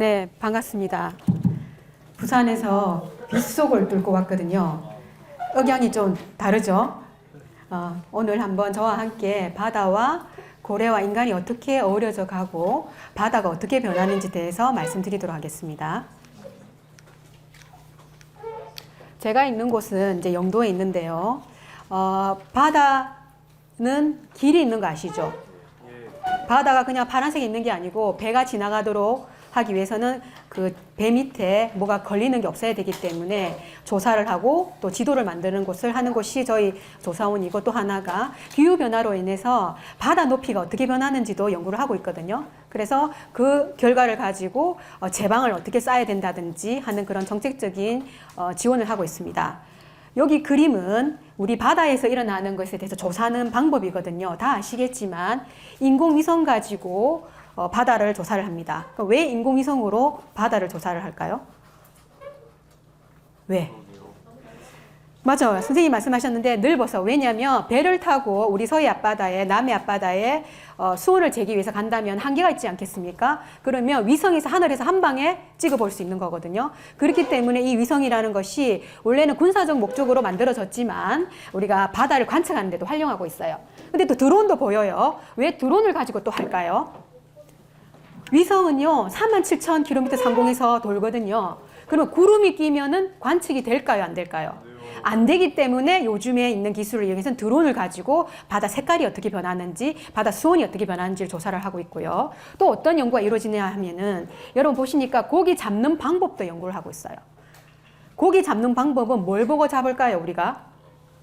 네, 반갑습니다. 부산에서 빗속을 뚫고 왔거든요. 억양이 좀 다르죠? 오늘 한번 저와 함께 바다와 고래와 인간이 어떻게 어우러져 가고 바다가 어떻게 변하는지 대해서 말씀드리도록 하겠습니다. 제가 있는 곳은 이제 영도에 있는데요. 바다는 길이 있는 거 아시죠? 바다가 그냥 파란색이 있는 게 아니고 배가 지나가도록 하기 위해서는 그 배 밑에 뭐가 걸리는 게 없어야 되기 때문에 조사를 하고 또 지도를 만드는 곳을 하는 곳이 저희 조사원이고, 또 하나가 기후변화로 인해서 바다 높이가 어떻게 변하는지도 연구를 하고 있거든요. 그래서 그 결과를 가지고 제방을 어떻게 쌓아야 된다든지 하는 그런 정책적인 지원을 하고 있습니다. 여기 그림은 우리 바다에서 일어나는 것에 대해서 조사하는 방법이거든요. 다 아시겠지만 인공위성 가지고 바다를 조사를 합니다. 왜 인공위성으로 바다를 조사를 할까요? 왜? 맞아요. 선생님이 말씀하셨는데 넓어서. 왜냐하면 배를 타고 우리 서해 앞바다에 남해 앞바다에 수온을 재기 위해서 간다면 한계가 있지 않겠습니까? 그러면 위성에서 하늘에서 한 방에 찍어볼 수 있는 거거든요. 그렇기 때문에 이 위성이라는 것이 원래는 군사적 목적으로 만들어졌지만 우리가 바다를 관측하는 데도 활용하고 있어요. 근데 또 드론도 보여요. 왜 드론을 가지고 또 할까요? 위성은요 47,000km 상공에서 돌거든요. 그러면 구름이 끼면은 관측이 될까요, 안 될까요? 안 되기 때문에 요즘에 있는 기술을 이용해서 드론을 가지고 바다 색깔이 어떻게 변하는지, 바다 수온이 어떻게 변하는지를 조사를 하고 있고요. 또 어떤 연구가 이루어지냐 하면은 여러분 보시니까 고기 잡는 방법도 연구를 하고 있어요. 고기 잡는 방법은 뭘 보고 잡을까요, 우리가?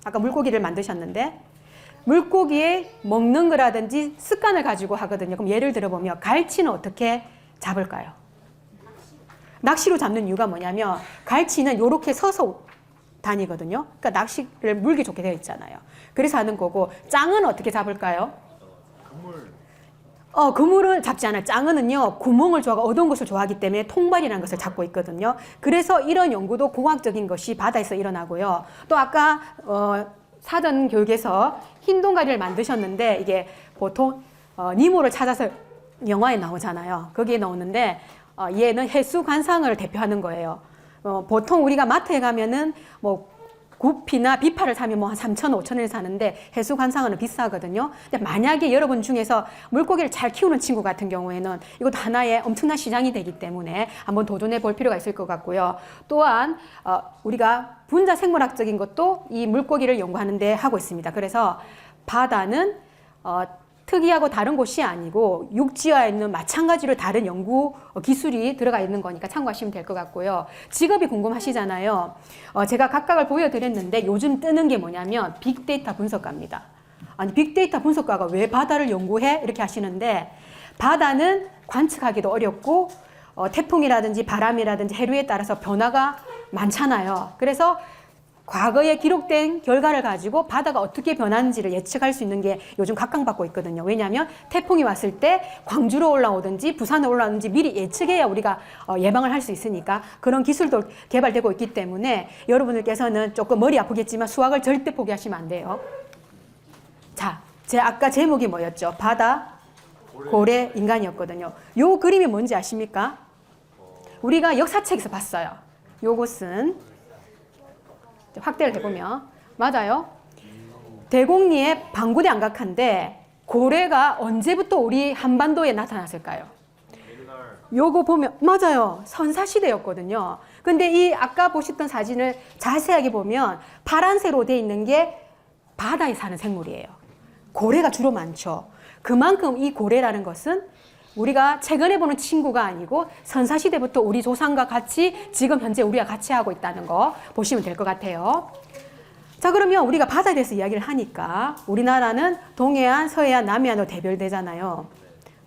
아까 물고기를 만드셨는데 물고기에 먹는 거라든지 습관을 가지고 하거든요. 그럼 예를 들어보면 갈치는 어떻게 잡을까요? 낚시로 잡는 이유가 뭐냐면 갈치는 이렇게 서서 다니거든요. 그러니까 낚시를 물기 좋게 되어 있잖아요. 그래서 하는 거고, 짱은 어떻게 잡을까요? 그물을 잡지 않아요. 짱어는요 구멍을 좋아하고 어두운 것을 좋아하기 때문에 통발이라는 것을 잡고 있거든요. 그래서 이런 연구도 공학적인 것이 바다에서 일어나고요. 또 아까 사전 교육에서 흰 동가리를 만드셨는데 이게 보통 니모를 찾아서 영화에 나오잖아요. 거기에 나오는데 얘는 해수 관상을 대표하는 거예요. 보통 우리가 마트에 가면은 뭐 구피나 비파를 사면 뭐 한 3,000원, 5,000원에 사는데 해수 관상어는 비싸거든요. 근데 만약에 여러분 중에서 물고기를 잘 키우는 친구 같은 경우에는 이것도 하나의 엄청난 시장이 되기 때문에 한번 도전해 볼 필요가 있을 것 같고요. 또한 우리가 분자 생물학적인 것도 이 물고기를 연구하는 데 하고 있습니다. 그래서 바다는 특이하고 다른 곳이 아니고 육지와 있는 마찬가지로 다른 연구 기술이 들어가 있는 거니까 참고하시면 될 것 같고요. 직업이 궁금하시잖아요. 제가 각각을 보여드렸는데 요즘 뜨는 게 뭐냐면 빅데이터 분석가입니다. 아니, 빅데이터 분석가가 왜 바다를 연구해? 이렇게 하시는데, 바다는 관측하기도 어렵고 태풍이라든지 바람이라든지 해류에 따라서 변화가 많잖아요. 그래서 과거에 기록된 결과를 가지고 바다가 어떻게 변하는지를 예측할 수 있는 게 요즘 각광받고 있거든요. 왜냐하면 태풍이 왔을 때 광주로 올라오든지 부산으로 올라오든지 미리 예측해야 우리가 예방을 할 수 있으니까 그런 기술도 개발되고 있기 때문에 여러분들께서는 조금 머리 아프겠지만 수학을 절대 포기하시면 안 돼요. 자, 아까 제목이 뭐였죠? 바다, 고래, 인간이었거든요. 요 그림이 뭔지 아십니까? 우리가 역사책에서 봤어요. 요것은 확대를 해보면 맞아요. 대곡리의 방구대 안각한데 고래가 언제부터 우리 한반도에 나타났을까요? 요거 보면 맞아요. 선사시대였거든요. 근데 이 아까 보셨던 사진을 자세하게 보면 파란색으로 되어 있는 게 바다에 사는 생물이에요. 고래가 주로 많죠. 그만큼 이 고래라는 것은 우리가 최근에 보는 친구가 아니고 선사시대부터 우리 조상과 같이 지금 현재 우리가 같이 하고 있다는 거 보시면 될 것 같아요. 자, 그러면 우리가 바다에 대해서 이야기를 하니까 우리나라는 동해안, 서해안, 남해안으로 대별되잖아요.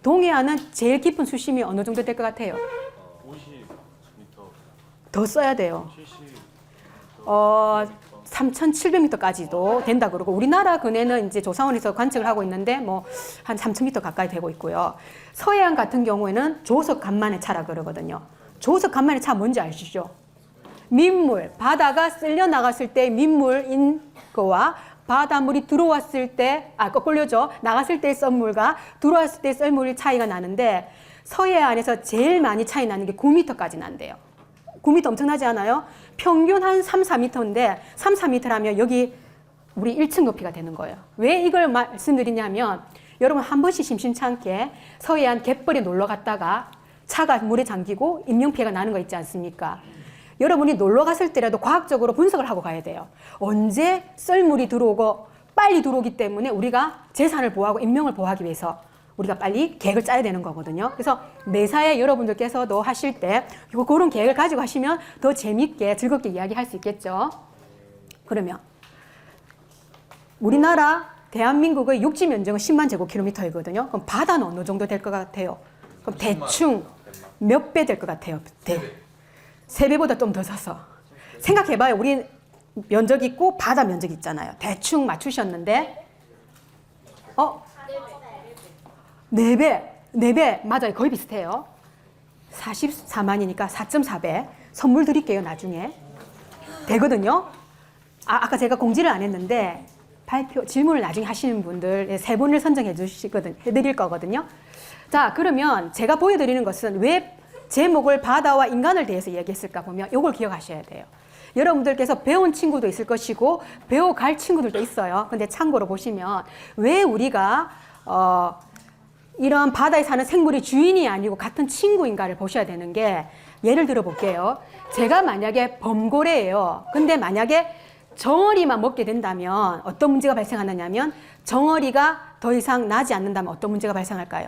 동해안은 제일 깊은 수심이 어느 정도 될 것 같아요? 50m. 더 써야 돼요. 3,700m까지도 된다 그러고, 우리나라 근해는 이제 조사원에서 관측을 하고 있는데 뭐 한 3,000m 가까이 되고 있고요. 서해안 같은 경우에는 조석 간만의 차라 그러거든요. 조석 간만의 차 뭔지 아시죠? 민물, 바다가 쓸려 나갔을 때 민물인 거와 바닷물이 들어왔을 때, 거꾸로죠. 나갔을 때의 썰물과 들어왔을 때의 썰물이 차이가 나는데, 서해안에서 제일 많이 차이 나는 게 9m까지 난대요. 9m 엄청나지 않아요? 평균 한 3, 4m인데 3, 4m라면 여기 우리 1층 높이가 되는 거예요. 왜 이걸 말씀드리냐면 여러분 한 번씩 심심찮게 서해안 갯벌에 놀러 갔다가 차가 물에 잠기고 인명피해가 나는 거 있지 않습니까? 여러분이 놀러 갔을 때라도 과학적으로 분석을 하고 가야 돼요. 언제 썰물이 들어오고 빨리 들어오기 때문에 우리가 재산을 보호하고 인명을 보호하기 위해서 우리가 빨리 계획을 짜야 되는 거거든요. 그래서 매사에 여러분들께서도 하실 때 그런 계획을 가지고 하시면 더 재밌게 즐겁게 이야기할 수 있겠죠. 그러면 우리나라 대한민국의 육지 면적은 10만 제곱킬로미터이거든요. 그럼 바다는 어느 정도 될 것 같아요? 그럼 대충 몇 배 될 것 같아요? 3배보다 좀 더 서서. 생각해봐요. 우리 면적 있고 바다 면적 있잖아요. 대충 맞추셨는데 4배. 4배. 맞아요. 거의 비슷해요. 44만이니까 4.4배. 선물 드릴게요. 나중에. 되거든요. 아까 제가 공지를 안 했는데 질문을 나중에 하시는 분들 3분을 선정해 해드릴 거거든요. 자, 그러면 제가 보여드리는 것은 왜 제목을 바다와 인간을 대해서 얘기했을까 보면 이걸 기억하셔야 돼요. 여러분들께서 배운 친구도 있을 것이고 배워갈 친구들도 있어요. 근데 참고로 보시면 왜 우리가 이런 바다에 사는 생물이 주인이 아니고 같은 친구인가를 보셔야 되는 게 예를 들어 볼게요. 제가 만약에 범고래예요. 근데 만약에 정어리만 먹게 된다면 어떤 문제가 발생하느냐면 정어리가 더 이상 나지 않는다면 어떤 문제가 발생할까요?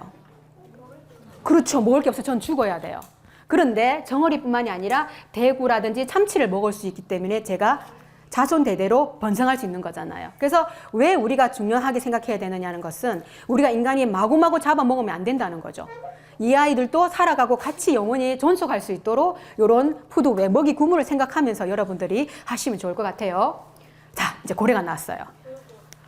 그렇죠. 먹을 게 없어서 전 죽어야 돼요. 그런데 정어리뿐만이 아니라 대구라든지 참치를 먹을 수 있기 때문에 제가 자손대대로 번성할 수 있는 거잖아요. 그래서 왜 우리가 중요하게 생각해야 되느냐는 것은 우리가 인간이 마구마구 잡아먹으면 안 된다는 거죠. 이 아이들도 살아가고 같이 영원히 존속할 수 있도록 이런 푸드웨어, 먹이 구물을 생각하면서 여러분들이 하시면 좋을 것 같아요. 자, 이제 고래가 나왔어요.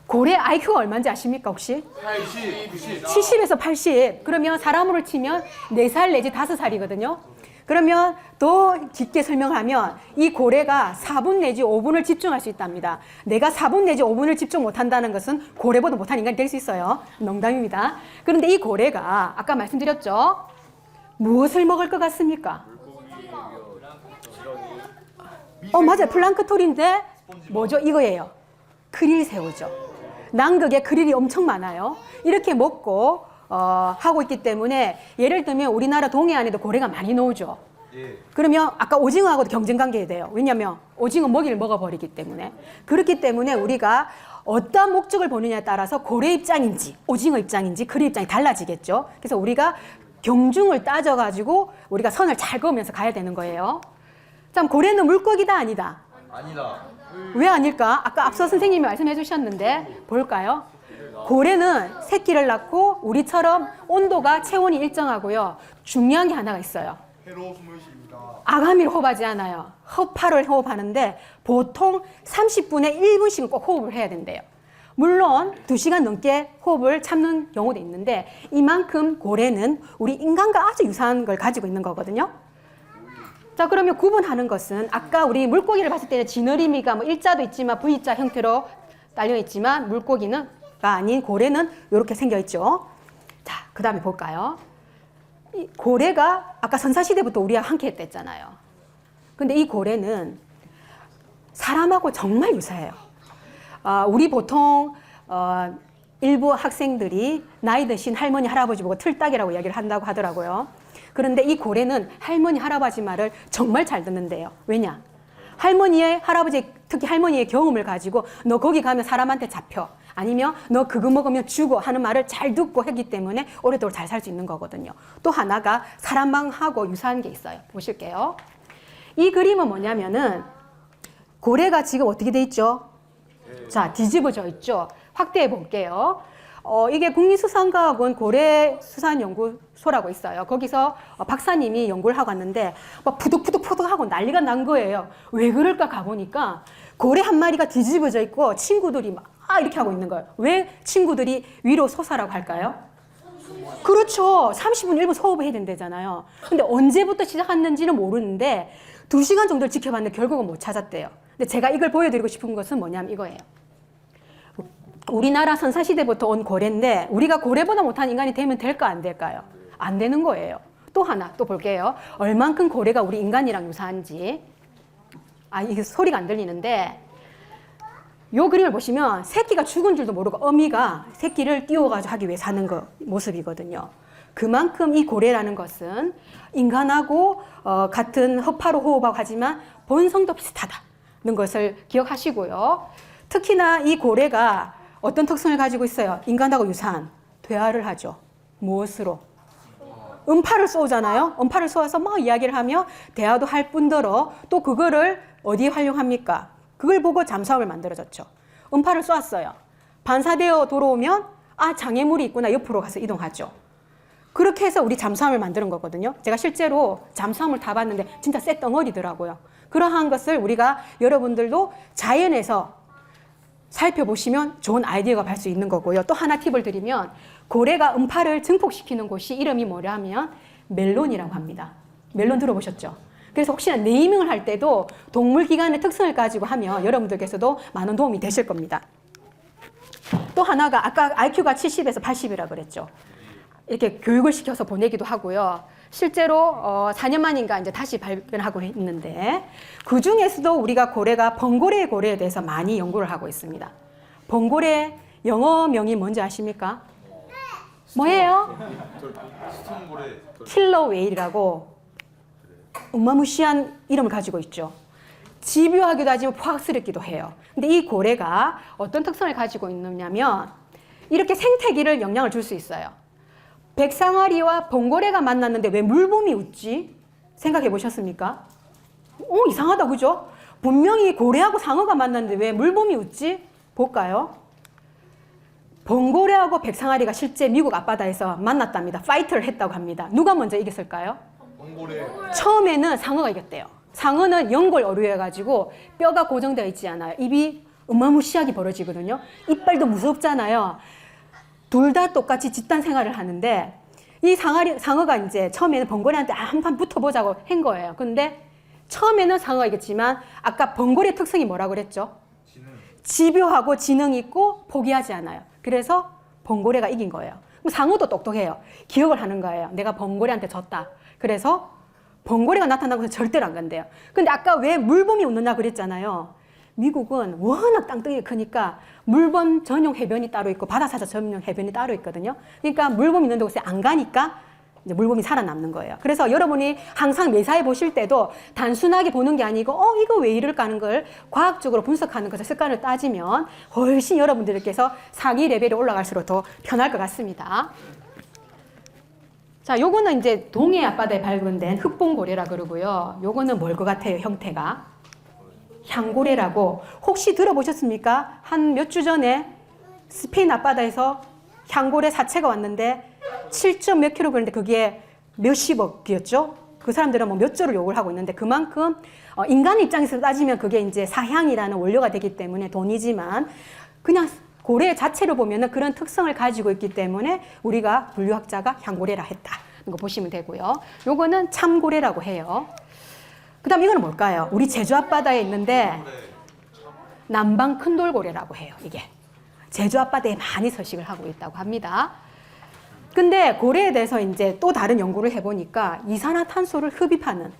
고래 IQ가 얼마인지 아십니까 혹시? 80, 70에서 80. 그러면 사람으로 치면 4살 내지 5살이거든요. 그러면 더 깊게 설명하면 이 고래가 4분 내지 5분을 집중할 수 있답니다. 내가 4분 내지 5분을 집중 못한다는 것은 고래보다 못한 인간이 될 수 있어요. 농담입니다. 그런데 이 고래가 아까 말씀드렸죠? 무엇을 먹을 것 같습니까? 맞아요. 플랑크톤인데 뭐죠? 이거예요. 크릴새우죠. 남극에 크릴이 엄청 많아요. 이렇게 먹고 하고 있기 때문에 예를 들면 우리나라 동해안에도 고래가 많이 나오죠. 그러면 아까 오징어하고도 경쟁 관계에 돼요. 왜냐하면 오징어 먹이를 먹어버리기 때문에. 그렇기 때문에 우리가 어떤 목적을 보느냐에 따라서 고래 입장인지 오징어 입장인지 크릴 입장이 달라지겠죠. 그래서 우리가 경중을 따져가지고 우리가 선을 잘 그으면서 가야 되는 거예요. 참 고래는 물고기다 아니다? 아니다. 왜 아닐까? 아까 앞서 선생님이 말씀해 주셨는데 볼까요? 고래는 새끼를 낳고 우리처럼 온도가 체온이 일정하고요. 중요한 게 하나가 있어요. 해로스물입니다. 아가미를 호흡하지 않아요. 허파를 호흡하는데 보통 30분에 1분씩은 꼭 호흡을 해야 된대요. 물론 2시간 넘게 호흡을 참는 경우도 있는데 이만큼 고래는 우리 인간과 아주 유사한 걸 가지고 있는 거거든요. 자, 그러면 구분하는 것은 아까 우리 물고기를 봤을 때는 지느러미가 뭐 일자도 있지만 V자 형태로 딸려 있지만 물고기는 아닌 고래는 이렇게 생겨 있죠. 자, 그 다음에 볼까요? 이 고래가 아까 선사시대부터 우리와 함께 했댔잖아요. 근데 이 고래는 사람하고 정말 유사해요. 우리 보통 일부 학생들이 나이 드신 할머니, 할아버지 보고 틀딱이라고 이야기를 한다고 하더라고요. 그런데 이 고래는 할머니, 할아버지 말을 정말 잘 듣는데요. 왜냐? 할머니의, 할아버지, 특히 할머니의 경험을 가지고 너 거기 가면 사람한테 잡혀. 아니면 너 그거 먹으면 죽어 하는 말을 잘 듣고 했기 때문에 오래도록 잘 살 수 있는 거거든요. 또 하나가 사람하고 유사한 게 있어요. 보실게요. 이 그림은 뭐냐면은 고래가 지금 어떻게 돼 있죠? 자, 뒤집어져 있죠. 확대해 볼게요. 이게 국립수산과학원 고래수산연구소라고 있어요. 거기서 박사님이 연구를 하고 왔는데 막 푸득푸득 하고 난리가 난 거예요. 왜 그럴까 가보니까 고래 한 마리가 뒤집어져 있고 친구들이 막 이렇게 하고 있는 거예요. 왜 친구들이 위로 솟아라고 할까요? 그렇죠. 30분 1분 호흡을 해야 된다잖아요. 근데 언제부터 시작했는지는 모르는데 2시간 정도를 지켜봤는데 결국은 못 찾았대요. 근데 제가 이걸 보여드리고 싶은 것은 뭐냐면 이거예요. 우리나라 선사시대부터 온 고래인데 우리가 고래보다 못한 인간이 되면 될까 안 될까요? 안 되는 거예요. 또 하나 또 볼게요. 얼만큼 고래가 우리 인간이랑 유사한지. 이게 소리가 안 들리는데 요 그림을 보시면 새끼가 죽은 줄도 모르고 어미가 새끼를 띄워가지고 하기 위해 사는 모습이거든요. 그만큼 이 고래라는 것은 인간하고 같은 허파로 호흡하고 하지만 본성도 비슷하다는 것을 기억하시고요. 특히나 이 고래가 어떤 특성을 가지고 있어요? 인간하고 유사한 대화를 하죠. 무엇으로? 음파를 쏘잖아요. 음파를 쏘아서 막 이야기를 하며 대화도 할 뿐더러 또 그거를 어디에 활용합니까? 그걸 보고 잠수함을 만들어졌죠. 음파를 쏘았어요. 반사되어 돌아오면 장애물이 있구나 옆으로 가서 이동하죠. 그렇게 해서 우리 잠수함을 만드는 거거든요. 제가 실제로 잠수함을 타봤는데 진짜 쇳덩어리더라고요. 그러한 것을 우리가 여러분들도 자연에서 살펴보시면 좋은 아이디어가 갈 수 있는 거고요. 또 하나 팁을 드리면 고래가 음파를 증폭시키는 곳이 이름이 뭐냐면 멜론이라고 합니다. 멜론 들어보셨죠? 그래서 혹시나 네이밍을 할 때도 동물기관의 특성을 가지고 하면 여러분들께서도 많은 도움이 되실 겁니다. 또 하나가 아까 IQ가 70에서 80이라고 그랬죠. 이렇게 교육을 시켜서 보내기도 하고요. 실제로 4년 만인가 이제 다시 발견하고 있는데 그 중에서도 우리가 고래가 번고래의 고래에 대해서 많이 연구를 하고 있습니다. 번고래 영어명이 뭔지 아십니까? 뭐예요? 킬러 웨일이라고 어마무시한 이름을 가지고 있죠. 집요하기도 하지만 포악스럽기도 해요. 근데 이 고래가 어떤 특성을 가지고 있느냐면 이렇게 생태계를 영향을 줄 수 있어요. 백상아리와 번고래가 만났는데 왜 물범이 웃지? 생각해 보셨습니까? 이상하다, 그죠? 분명히 고래하고 상어가 만났는데 왜 물범이 웃지? 볼까요? 번고래하고 백상아리가 실제 미국 앞바다에서 만났답니다. 파이트를 했다고 합니다. 누가 먼저 이겼을까요? 번고래. 처음에는 상어가 이겼대요. 상어는 연골 어류여가지고 뼈가 고정되어 있지 않아요. 입이 어마무시하게 벌어지거든요. 이빨도 무섭잖아요. 둘 다 똑같이 집단 생활을 하는데 이 상어가 이제 처음에는 번고래한테 한판 붙어보자고 한 거예요. 근데 처음에는 상어가 이겼지만 아까 번고래 특성이 뭐라고 그랬죠? 집요하고 지능 있고 포기하지 않아요. 그래서 번고래가 이긴 거예요. 그럼 상어도 똑똑해요. 기억을 하는 거예요. 내가 번고래한테 졌다. 그래서 번고래가 나타나고 해서 절대로 안 간대요. 근데 아까 왜 물범이 웃느냐 그랬잖아요. 미국은 워낙 땅덩이가 크니까 물범 전용 해변이 따로 있고 바다사자 전용 해변이 따로 있거든요. 그러니까 물범이 있는 곳에 안 가니까 이제 물범이 살아남는 거예요. 그래서 여러분이 항상 매사에 보실 때도 단순하게 보는 게 아니고 이거 왜 이럴까 하는 걸 과학적으로 분석하는 것을 습관을 따지면 훨씬 여러분들께서 상위 레벨이 올라갈수록 더 편할 것 같습니다. 자, 요거는 이제 동해 앞바다에 발견된 흑봉고래라 그러고요. 요거는 뭘 것 같아요, 형태가? 향고래라고. 혹시 들어보셨습니까? 한 몇 주 전에 스페인 앞바다에서 향고래 사체가 왔는데 7점 몇 킬로그램인데 그게 몇십억이었죠? 그 사람들은 뭐 몇 조를 요구를 하고 있는데 그만큼 인간 입장에서 따지면 그게 이제 사향이라는 원료가 되기 때문에 돈이지만 그냥 고래 자체를 보면은 그런 특성을 가지고 있기 때문에 우리가 분류학자가 향고래라 했다. 이거 보시면 되고요. 요거는 참고래라고 해요. 그 다음 이거는 뭘까요? 우리 제주 앞바다에 있는데 남방 큰돌고래라고 해요. 이게 제주 앞바다에 많이 서식을 하고 있다고 합니다. 근데 고래에 대해서 이제 또 다른 연구를 해보니까 이산화탄소를 흡입하는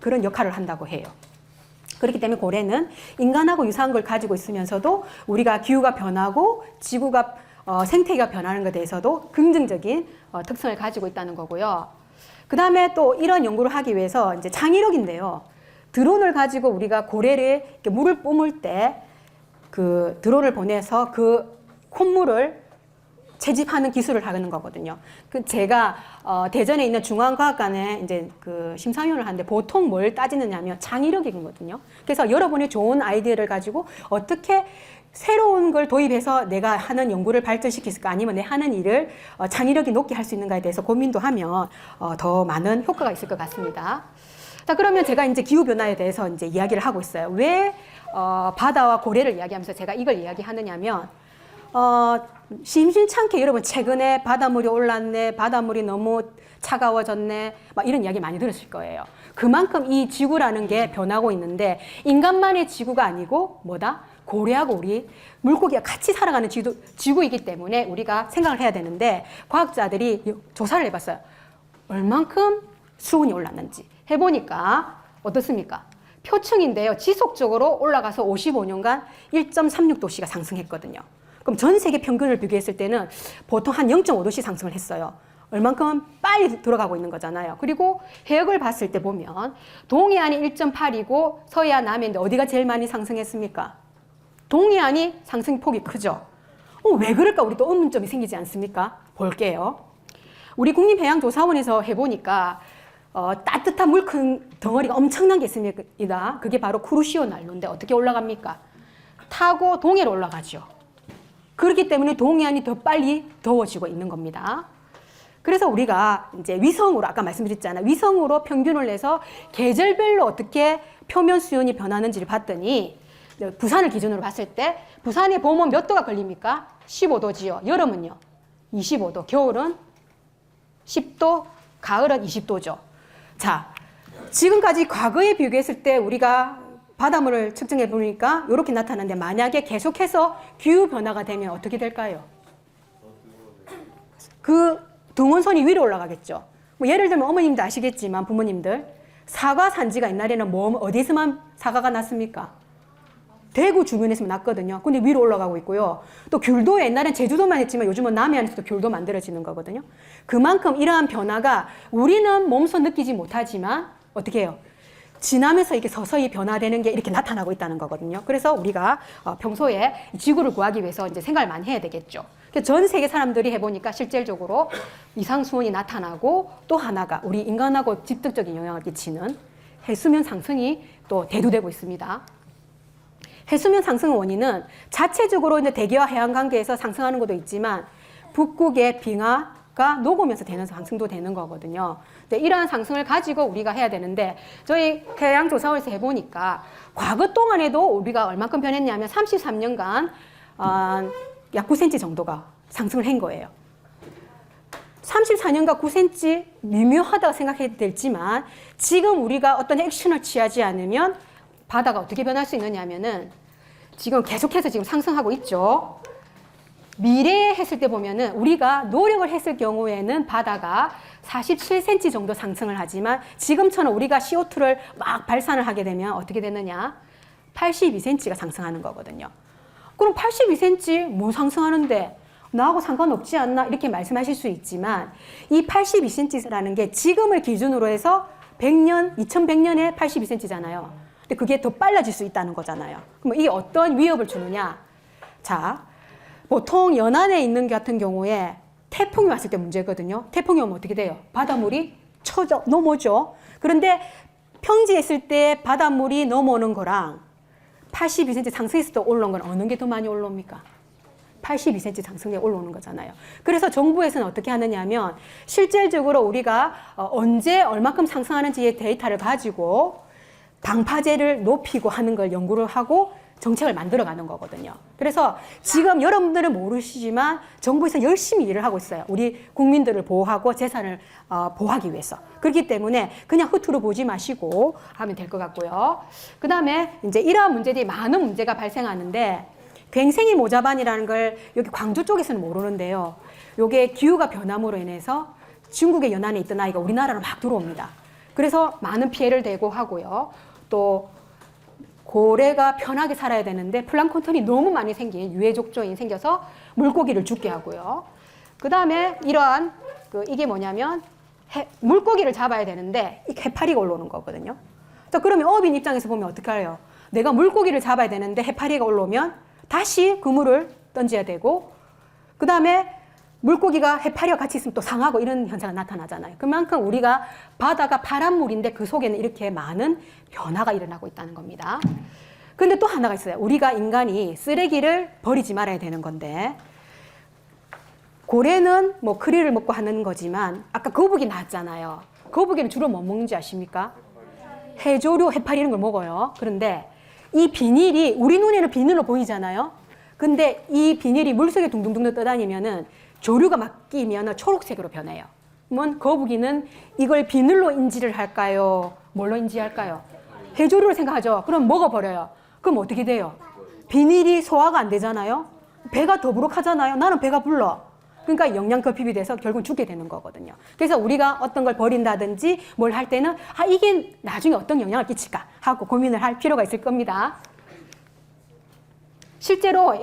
그런 역할을 한다고 해요. 그렇기 때문에 고래는 인간하고 유사한 걸 가지고 있으면서도 우리가 기후가 변하고 지구가 생태계가 변하는 것에 대해서도 긍정적인 특성을 가지고 있다는 거고요. 그 다음에 또 이런 연구를 하기 위해서 이제 창의력인데요. 드론을 가지고 우리가 고래를 이렇게 물을 뿜을 때 그 드론을 보내서 그 콧물을 채집하는 기술을 하는 거거든요. 그 제가 대전에 있는 중앙과학관에 이제 그 심사위원을 하는데 보통 뭘 따지느냐면 창의력이거든요. 그래서 여러분이 좋은 아이디어를 가지고 어떻게 새로운 걸 도입해서 내가 하는 연구를 발전시킬까 아니면 내 하는 일을 창의력이 높게 할 수 있는가에 대해서 고민도 하면 더 많은 효과가 있을 것 같습니다. 자, 그러면 제가 이제 기후변화에 대해서 이제 이야기를 하고 있어요. 왜 바다와 고래를 이야기하면서 제가 이걸 이야기하느냐면 심심찮게 여러분 최근에 바닷물이 올랐네, 바닷물이 너무 차가워졌네, 막 이런 이야기 많이 들으실 거예요. 그만큼 이 지구라는 게 변하고 있는데 인간만의 지구가 아니고 뭐다? 고래하고 우리 물고기가 같이 살아가는 지구이기 때문에 우리가 생각을 해야 되는데 과학자들이 조사를 해봤어요. 얼만큼 수온이 올랐는지 해보니까 어떻습니까? 표층인데요. 지속적으로 올라가서 55년간 1.36도씨가 상승했거든요. 그럼 전 세계 평균을 비교했을 때는 보통 한 0.5도씨 상승을 했어요. 얼만큼 빨리 들어가고 있는 거잖아요. 그리고 해역을 봤을 때 보면 동해안이 1.8이고 서해안 남해인데 어디가 제일 많이 상승했습니까? 동해안이 상승폭이 크죠. 왜 그럴까? 우리 또 의문점이 생기지 않습니까? 볼게요. 우리 국립해양조사원에서 해보니까 따뜻한 물 큰 덩어리가 엄청난 게 있습니다. 그게 바로 쿠르시오 난로인데 어떻게 올라갑니까? 타고 동해로 올라가죠. 그렇기 때문에 동해안이 더 빨리 더워지고 있는 겁니다. 그래서 우리가 이제 위성으로 아까 말씀드렸잖아요. 위성으로 평균을 내서 계절별로 어떻게 표면 수온이 변하는지를 봤더니 부산을 기준으로 봤을 때 부산의 봄은 몇 도가 걸립니까? 15도지요. 여름은요? 25도. 겨울은 10도, 가을은 20도죠. 자, 지금까지 과거에 비교했을 때 우리가 바닷물을 측정해 보니까 이렇게 나타나는데 만약에 계속해서 기후 변화가 되면 어떻게 될까요? 그 등원선이 위로 올라가겠죠. 뭐 예를 들면 어머님도 아시겠지만 부모님들 사과 산지가 옛날에는 어디서만 사과가 났습니까? 대구 주변에서만 났거든요. 근데 위로 올라가고 있고요. 또 귤도 옛날엔 제주도만 했지만 요즘은 남해안에서도 귤도 만들어지는 거거든요. 그만큼 이러한 변화가 우리는 몸소 느끼지 못하지만 어떻게 해요? 지나면서 이렇게 서서히 변화되는 게 이렇게 나타나고 있다는 거거든요. 그래서 우리가 평소에 지구를 구하기 위해서 이제 생각을 많이 해야 되겠죠. 전 세계 사람들이 해보니까 실질적으로 이상수온이 나타나고 또 하나가 우리 인간하고 직접적인 영향을 끼치는 해수면 상승이 또 대두되고 있습니다. 해수면 상승 원인은 자체적으로 이제 대기와 해안 관계에서 상승하는 것도 있지만 북극의 빙하가 녹으면서 되는 상승도 되는 거거든요. 이러한 상승을 가지고 우리가 해야 되는데 저희 해양조사원에서 해보니까 과거 동안에도 우리가 얼만큼 변했냐면 33년간 약 9cm 정도가 상승을 한 거예요. 34년간 9cm 미묘하다고 생각해도 되지만 지금 우리가 어떤 액션을 취하지 않으면 바다가 어떻게 변할 수 있느냐면은 지금 계속해서 지금 상승하고 있죠. 미래에 했을 때 보면은 우리가 노력을 했을 경우에는 바다가 47cm 정도 상승을 하지만 지금처럼 우리가 CO2를 막 발산을 하게 되면 어떻게 되느냐? 82cm가 상승하는 거거든요. 그럼 82cm 뭐 상승하는데 나하고 상관없지 않나? 이렇게 말씀하실 수 있지만 이 82cm라는 게 지금을 기준으로 해서 2100년에 82cm잖아요. 근데 그게 더 빨라질 수 있다는 거잖아요. 그럼 이게 어떤 위협을 주느냐? 자, 보통 연안에 있는 게 같은 경우에 태풍이 왔을 때 문제거든요. 태풍이 오면 어떻게 돼요? 바닷물이 넘어오죠. 그런데 평지에 있을 때 바닷물이 넘어오는 거랑 82cm 상승했을 때 올라온 건 어느 게 더 많이 올라옵니까? 82cm 상승에 올라오는 거잖아요. 그래서 정부에서는 어떻게 하느냐 하면 실질적으로 우리가 언제 얼마큼 상승하는지의 데이터를 가지고 방파제를 높이고 하는 걸 연구를 하고 정책을 만들어가는 거거든요. 그래서 지금 여러분들은 모르시지만 정부에서 열심히 일을 하고 있어요. 우리 국민들을 보호하고 재산을 보호하기 위해서. 그렇기 때문에 그냥 흐트러 보지 마시고 하면 될 것 같고요. 그 다음에 이제 이러한 문제들이 많은 문제가 발생하는데 괭생이 모자반이라는 걸 여기 광주 쪽에서는 모르는데요. 요게 기후가 변함으로 인해서 중국의 연안에 있던 아이가 우리나라로 막 들어옵니다. 그래서 많은 피해를 대고 하고요. 또 고래가 편하게 살아야 되는데 플랑크톤이 너무 많이 생긴 유해족조인 생겨서 물고기를 죽게 하고요. 그 다음에 이러한 이게 뭐냐면 물고기를 잡아야 되는데 이 해파리가 올라오는 거거든요. 자, 그러면 어업인 입장에서 보면 어떻게 해요? 내가 물고기를 잡아야 되는데 해파리가 올라오면 다시 그물을 던져야 되고 그 다음에 물고기가 해파리와 같이 있으면 또 상하고 이런 현상이 나타나잖아요. 그만큼 우리가 바다가 파란 물인데 그 속에는 이렇게 많은 변화가 일어나고 있다는 겁니다. 근데 또 하나가 있어요. 우리가 인간이 쓰레기를 버리지 말아야 되는 건데 고래는 뭐 크리를 먹고 하는 거지만 아까 거북이 나왔잖아요. 거북이는 주로 뭐 먹는지 아십니까? 해조류, 해파리 이런 걸 먹어요. 그런데 이 비닐이 우리 눈에는 비닐로 보이잖아요. 근데 이 비닐이 물속에 둥둥둥 떠다니면은 조류가 막 끼면 초록색으로 변해요. 그러면 거북이는 이걸 비늘로 인지를 할까요? 뭘로 인지할까요? 해조류를 생각하죠. 그럼 먹어버려요. 그럼 어떻게 돼요? 비닐이 소화가 안 되잖아요. 배가 더부룩하잖아요. 나는 배가 불러. 그러니까 영양 급입이 돼서 결국 죽게 되는 거거든요. 그래서 우리가 어떤 걸 버린다든지 뭘 할 때는 이게 나중에 어떤 영향을 끼칠까 하고 고민을 할 필요가 있을 겁니다. 실제로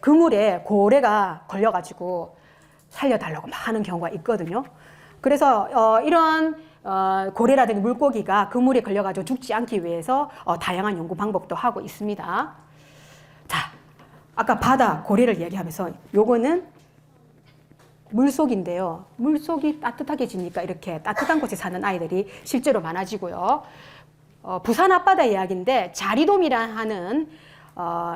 그물에 고래가 걸려가지고 살려달라고 막 하는 경우가 있거든요. 그래서 이런 고래라든지 물고기가 그물에 걸려가지고 죽지 않기 위해서 다양한 연구 방법도 하고 있습니다. 자, 아까 바다 고래를 얘기하면서 요거는 물속인데요. 물속이 따뜻하게 지니까 이렇게 따뜻한 곳에 사는 아이들이 실제로 많아지고요. 부산 앞바다 이야기인데 자리돔이라 하는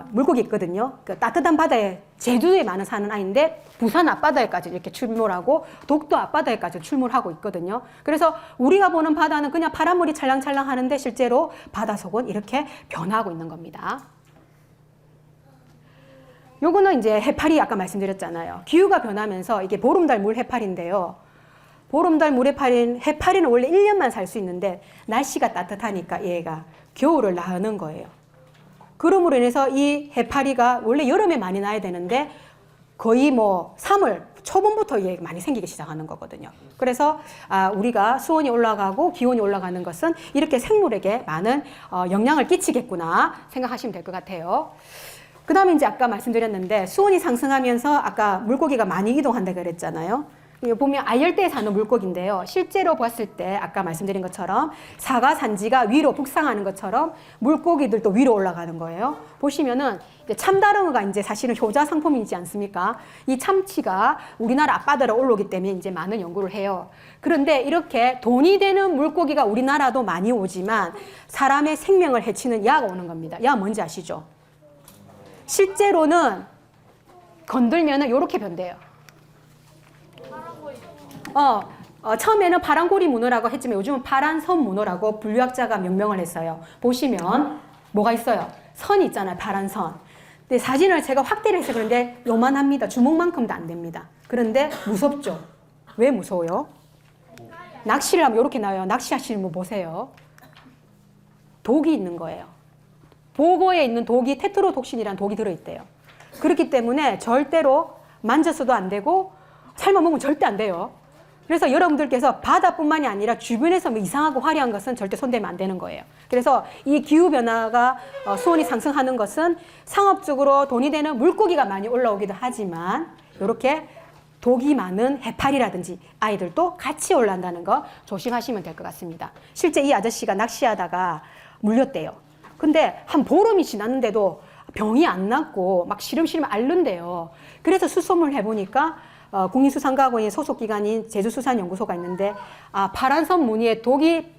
물고기 있거든요. 그 따뜻한 바다에 제주도에 많은 사는 아이인데 부산 앞바다에까지 이렇게 출몰하고 독도 앞바다에까지 출몰하고 있거든요. 그래서 우리가 보는 바다는 그냥 파란물이 찰랑찰랑 하는데 실제로 바다 속은 이렇게 변화하고 있는 겁니다. 요거는 이제 해파리 아까 말씀드렸잖아요. 기후가 변하면서 이게 보름달 물 해파리인데요. 보름달 물 해파리는 원래 1년만 살 수 있는데 날씨가 따뜻하니까 얘가 겨울을 나는 거예요. 그럼으로 인해서 이 해파리가 원래 여름에 많이 나야 되는데 거의 3월 초봄부터 얘가 많이 생기기 시작하는 거거든요. 그래서 우리가 수온이 올라가고 기온이 올라가는 것은 이렇게 생물에게 많은 영향을 끼치겠구나 생각하시면 될 것 같아요. 그 다음에 이제 아까 말씀드렸는데 수온이 상승하면서 아까 물고기가 많이 이동한다 그랬잖아요. 보면 아열대에 사는 물고기인데요. 실제로 봤을 때 아까 말씀드린 것처럼 사과산지가 위로 북상하는 것처럼 물고기들도 위로 올라가는 거예요. 보시면은 이제 참다랑어가 이제 사실은 효자 상품이지 않습니까? 이 참치가 우리나라 앞바다로 올라오기 때문에 이제 많은 연구를 해요. 그런데 이렇게 돈이 되는 물고기가 우리나라도 많이 오지만 사람의 생명을 해치는 야가 오는 겁니다. 야 뭔지 아시죠? 실제로는 건들면은 이렇게 변돼요. 처음에는 파란고리 문어라고 했지만 요즘은 파란선 문어라고 분류학자가 명명을 했어요. 보시면 뭐가 있어요? 선이 있잖아요. 파란선. 근데 사진을 제가 확대를 해서 그런데 요만합니다. 주먹만큼도 안 됩니다. 그런데 무섭죠? 왜 무서워요? 낚시를 하면 이렇게 나와요. 낚시하시는 분 보세요. 독이 있는 거예요. 보고에 있는 독이 테트로독신이라는 독이 들어있대요. 그렇기 때문에 절대로 만졌어도 안 되고 삶아 먹으면 절대 안 돼요. 그래서 여러분들께서 바다뿐만이 아니라 주변에서 이상하고 화려한 것은 절대 손대면 안 되는 거예요. 그래서 이 기후변화가 수온이 상승하는 것은 상업적으로 돈이 되는 물고기가 많이 올라오기도 하지만 이렇게 독이 많은 해파리라든지 아이들도 같이 올라온다는 거 조심하시면 될 것 같습니다. 실제 이 아저씨가 낚시하다가 물렸대요. 근데 한 보름이 지났는데도 병이 안 낫고 막 시름시름 앓는데요. 그래서 수소문을 해보니까 국립수산과학원의 소속기관인 제주수산연구소가 있는데 파란선 무늬에 독에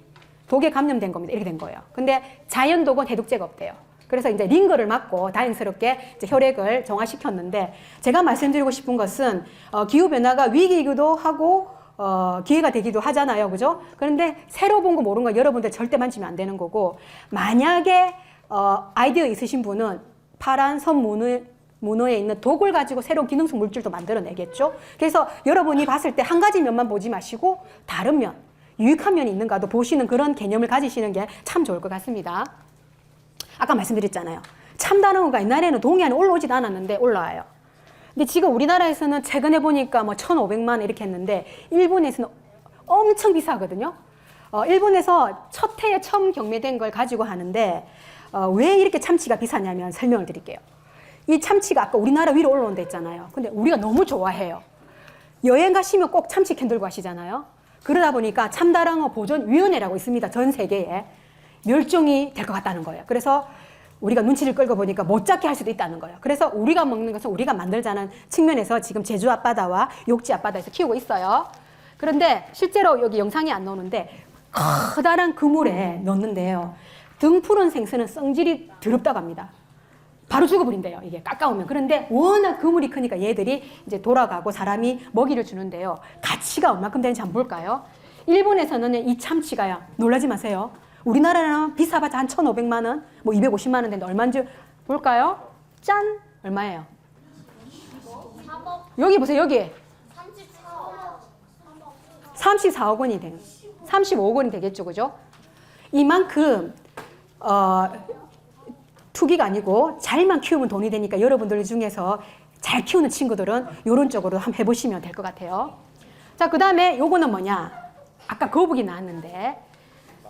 감염된 겁니다. 이렇게 된 거예요. 근데 자연독은 해독제가 없대요. 그래서 이제 링거를 맞고 다행스럽게 이제 혈액을 정화시켰는데 제가 말씀드리고 싶은 것은 기후변화가 위기이기도 하고 기회가 되기도 하잖아요. 그죠? 그런데 새로 본 거 모르는 거 여러분들 절대 만지면 안 되는 거고 만약에 아이디어 있으신 분은 파란선 문어에 있는 독을 가지고 새로운 기능성 물질도 만들어내겠죠. 그래서 여러분이 봤을 때 한 가지 면만 보지 마시고 다른 면, 유익한 면이 있는가도 보시는 그런 개념을 가지시는 게 참 좋을 것 같습니다. 아까 말씀드렸잖아요. 참다랑어가 옛날에는 동해안에 올라오지도 않았는데 올라와요. 근데 지금 우리나라에서는 최근에 보니까 1,500만 이렇게 했는데 일본에서는 엄청 비싸거든요. 일본에서 첫 해에 처음 경매된 걸 가지고 하는데 왜 이렇게 참치가 비싸냐면 설명을 드릴게요. 이 참치가 아까 우리나라 위로 올라온다 했잖아요. 근데 우리가 너무 좋아해요. 여행 가시면 꼭 참치 캔 들고 가시잖아요. 그러다 보니까 참다랑어 보존위원회라고 있습니다. 전 세계에. 멸종이 될 것 같다는 거예요. 그래서 우리가 눈치를 끌고 보니까 못 잡게 할 수도 있다는 거예요. 그래서 우리가 먹는 것은 우리가 만들자는 측면에서 지금 제주 앞바다와 욕지 앞바다에서 키우고 있어요. 그런데 실제로 여기 영상이 안 나오는데 커다란 그물에 넣는데요. 등푸른 생선은 성질이 더럽다고 합니다. 바로 죽어버린대요. 이게 깎아오면. 그런데 워낙 그물이 크니까 얘들이 이제 돌아가고 사람이 먹이를 주는데요. 가치가 얼마큼 되는지 한번 볼까요? 일본에서는 이 참치가요. 놀라지 마세요. 우리나라는 비싸봤자 한 1,500만 원, 250만 원 되는데 얼마인지 볼까요? 짠! 얼마예요? 3억. 여기 보세요. 여기. 34억 원이 되는. 35억 원이 되겠죠. 그죠? 이만큼 투기가 아니고 잘만 키우면 돈이 되니까 여러분들 중에서 잘 키우는 친구들은 이런 쪽으로 한번 해보시면 될 것 같아요. 자, 그 다음에 요거는 뭐냐? 아까 거북이 나왔는데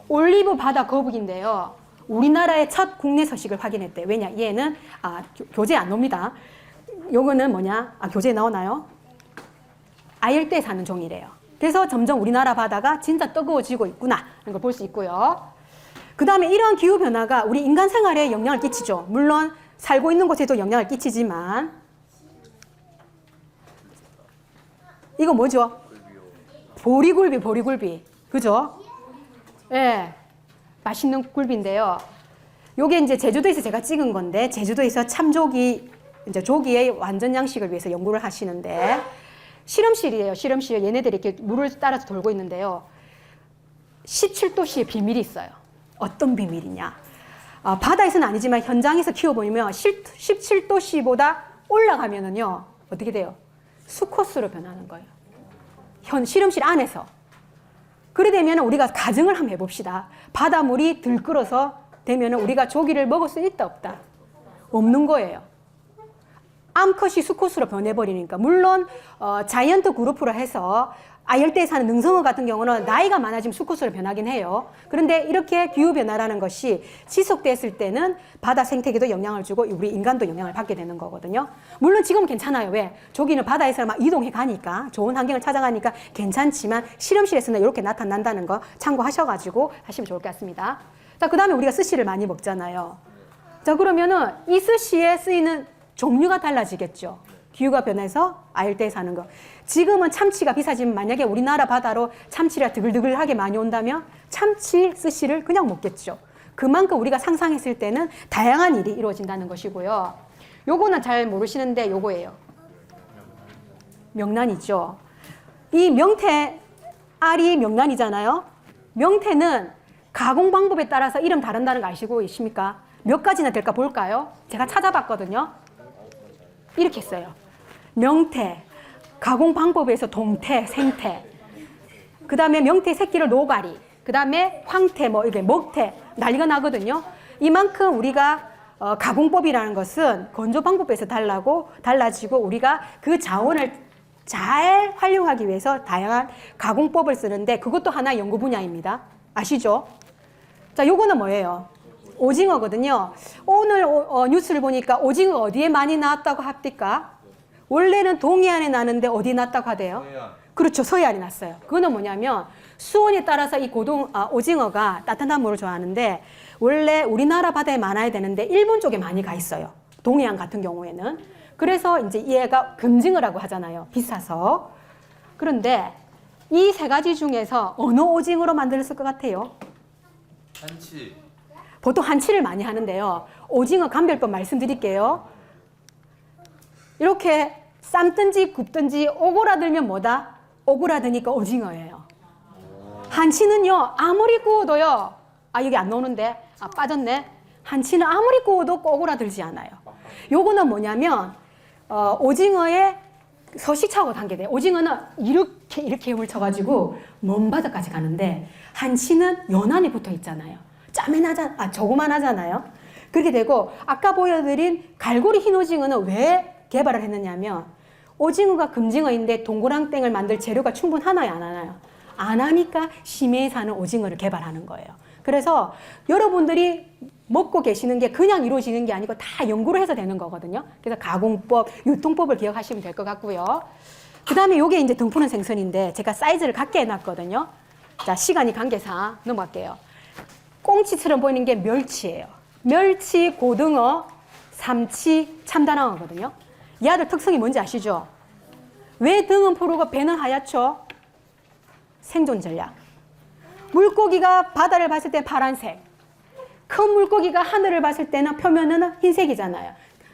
올리브 바다 거북인데요. 우리나라의 첫 국내 서식을 확인했대. 왜냐? 얘는 교재 안 나옵니다. 요거는 뭐냐? 교재에 나오나요? 아열대에 사는 종이래요. 그래서 점점 우리나라 바다가 진짜 뜨거워지고 있구나 하는 걸 볼 수 있고요. 그 다음에 이러한 기후변화가 우리 인간 생활에 영향을 끼치죠. 물론 살고 있는 곳에도 영향을 끼치지만 이거 뭐죠? 보리굴비. 그죠? 예. 맛있는 굴비인데요. 요게 이제 제주도에서 제가 찍은 건데, 제주도에서 참조기, 이제 조기의 완전 양식을 위해서 연구를 하시는데, 실험실이에요. 실험실. 얘네들이 이렇게 물을 따라서 돌고 있는데요. 17도씨의 비밀이 있어요. 어떤 비밀이냐? 바다에서는 아니지만 현장에서 키워보면 17도씨보다 올라가면은요, 어떻게 돼요? 수코스로 변하는 거예요. 실험실 안에서. 그래 되면 우리가 가정을 한번 해봅시다. 바닷물이 들끓어서 되면 우리가 조기를 먹을 수 있다 없다? 없는 거예요. 암컷이 수컷으로 변해버리니까. 물론 자이언트 그룹으로 해서 아열대에 사는 능성어 같은 경우는 나이가 많아지면 수컷으로 변하긴 해요. 그런데 이렇게 기후변화라는 것이 지속됐을 때는 바다 생태계도 영향을 주고 우리 인간도 영향을 받게 되는 거거든요. 물론 지금은 괜찮아요. 왜? 조기는 바다에서 막 이동해 가니까 좋은 환경을 찾아가니까 괜찮지만 실험실에서는 이렇게 나타난다는 거 참고하셔가지고 하시면 좋을 것 같습니다. 자, 그 다음에 우리가 스시를 많이 먹잖아요. 자, 그러면은 이 스시에 쓰이는 종류가 달라지겠죠. 기후가 변해서 아열대에 사는 거. 지금은 참치가 비싸지만 만약에 우리나라 바다로 참치가 드글드글하게 많이 온다면 참치 스시를 그냥 먹겠죠. 그만큼 우리가 상상했을 때는 다양한 일이 이루어진다는 것이고요. 요거는 잘 모르시는데 요거예요. 명란이죠. 이 명태 알이 명란이잖아요. 명태는 가공 방법에 따라서 이름 다른다는 거 아시고 계십니까? 몇 가지나 될까 볼까요? 제가 찾아봤거든요. 이렇게 했어요. 명태, 가공 방법에서 동태, 생태, 그 다음에 명태 새끼를 노가리, 그 다음에 황태, 이게 먹태, 난리가 나거든요. 이만큼 우리가 가공법이라는 것은 건조 방법에서 달라지고 우리가 그 자원을 잘 활용하기 위해서 다양한 가공법을 쓰는데 그것도 하나의 연구 분야입니다. 아시죠? 자, 요거는 뭐예요? 오징어거든요. 오늘 뉴스를 보니까 오징어 어디에 많이 나왔다고 합니까? 원래는 동해안에 나는데 어디 났다고 하대요? 서해안. 그렇죠. 서해안이 났어요. 그거는 뭐냐면 수온에 따라서 이 오징어가 따뜻한 물을 좋아하는데 원래 우리나라 바다에 많아야 되는데 일본 쪽에 많이 가 있어요. 동해안 같은 경우에는. 그래서 이제 얘가 금징어라고 하잖아요. 비싸서. 그런데 이 세 가지 중에서 어느 오징어로 만들었을 것 같아요? 한치. 보통 한치를 많이 하는데요. 오징어 감별법 말씀드릴게요. 이렇게 삶든지 굽든지 오그라들면 뭐다? 오그라드니까 오징어예요. 한치는요, 아무리 구워도요, 여기 안 나오는데, 빠졌네. 한치는 아무리 구워도 오그라들지 않아요. 요거는 뭐냐면, 오징어의 서식차하고 관계돼요. 오징어는 이렇게 힘을 쳐가지고 먼 바다까지 가는데, 한치는 연안에 붙어 있잖아요. 조그만하잖아요. 그렇게 되고, 아까 보여드린 갈고리 흰 오징어는 왜 개발을 했느냐면 오징어가 금징어인데 동그랑땡을 만들 재료가 충분하나요? 안 하나요? 안 하니까 심해에 사는 오징어를 개발하는 거예요. 그래서 여러분들이 먹고 계시는 게 그냥 이루어지는 게 아니고 다 연구를 해서 되는 거거든요. 그래서 가공법, 유통법을 기억하시면 될 것 같고요. 그 다음에 이게 이제 등푸른 생선인데 제가 사이즈를 갖게 해놨거든요. 자, 시간이 관계상 넘어갈게요. 꽁치처럼 보이는 게 멸치예요. 멸치, 고등어, 삼치, 참다랑어거든요. 얘들 특성이 뭔지 아시죠? 왜 등은 푸르고 배는 하얗죠? 생존 전략. 물고기가 바다를 봤을 때 파란색, 큰 물고기가 하늘을 봤을 때는 표면은 흰색이잖아요.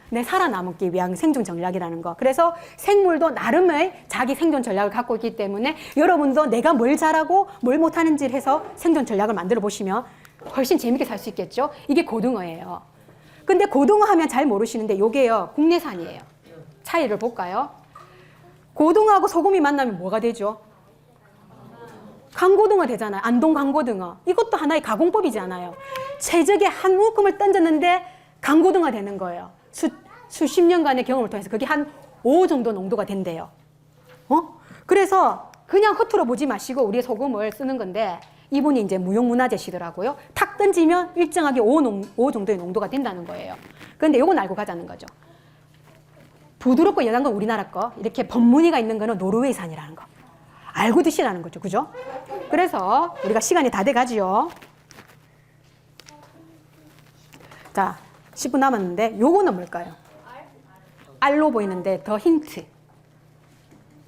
내 살아남기 위한 생존 전략이라는 거. 그래서 생물도 나름의 자기 생존 전략을 갖고 있기 때문에 여러분도 내가 뭘 잘하고 뭘 못하는지를 해서 생존 전략을 만들어 보시면 훨씬 재밌게 살 수 있겠죠? 이게 고등어예요. 근데 고등어 하면 잘 모르시는데 요게요, 국내산이에요. 차이를 볼까요? 고등어하고 소금이 만나면 뭐가 되죠? 강고등어 되잖아요. 안동 강고등어. 이것도 하나의 가공법이잖아요. 채적에 한 묶음을 던졌는데 강고등어 되는 거예요. 수십 년간의 경험을 통해서 그게 한 5 정도 농도가 된대요. 그래서 그냥 허투루 보지 마시고 우리의 소금을 쓰는 건데 이분이 이제 무형문화재시더라고요. 탁 던지면 일정하게 5 정도의 농도가 된다는 거예요. 그런데 요건 알고 가자는 거죠. 부드럽고 연한 건 우리나라 거, 이렇게 번무늬가 있는 거는 노르웨이산이라는 거. 알고 드시라는 거죠. 그죠? 그래서 우리가 시간이 다 돼가지요. 자, 10분 남았는데 요거는 뭘까요? 알로 보이는데 더 힌트.